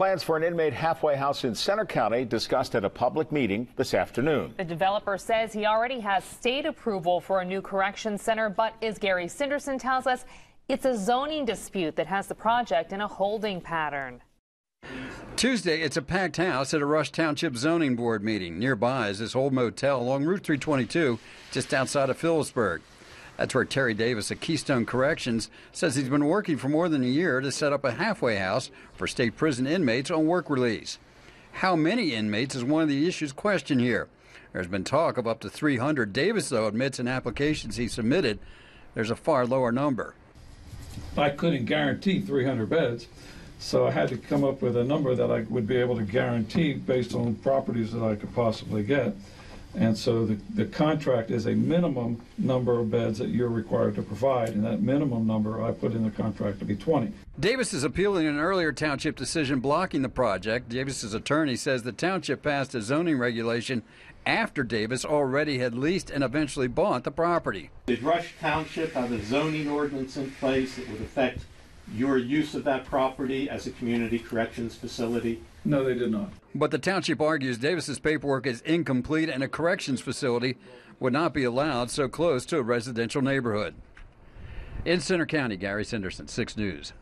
Plans for an inmate halfway house in Center County discussed at a public meeting this afternoon. The developer says he already has state approval for a new correction center, but as Gary Sinderson tells us, it's a zoning dispute that has the project in a holding pattern. Tuesday, it's a packed house at a Rush Township zoning board meeting. Nearby is this old motel along Route 322, just outside of Philipsburg. That's where Terry Davis at Keystone Corrections says he's been working for more than a year to set up a halfway house for state prison inmates on work release. How many inmates is one of the issues questioned here. There's been talk of up to 300. Davis, though, admits in applications he submitted, there's a far lower number. I couldn't guarantee 300 beds, so I had to come up with a number that I would be able to guarantee based on properties that I could possibly get. And so the contract is a minimum number of beds that you're required to provide, and that minimum number I put in the contract to be 20. Davis is appealing an earlier township decision blocking the project. Davis's attorney says the township passed a zoning regulation after Davis already had leased and eventually bought the property. Did Rush Township have a zoning ordinance in place that would affect your use of that property as a community corrections facility? No, they did not. But the township argues Davis's paperwork is incomplete and a corrections facility would not be allowed so close to a residential neighborhood. In Center County, Gary Sinderson, 6 News.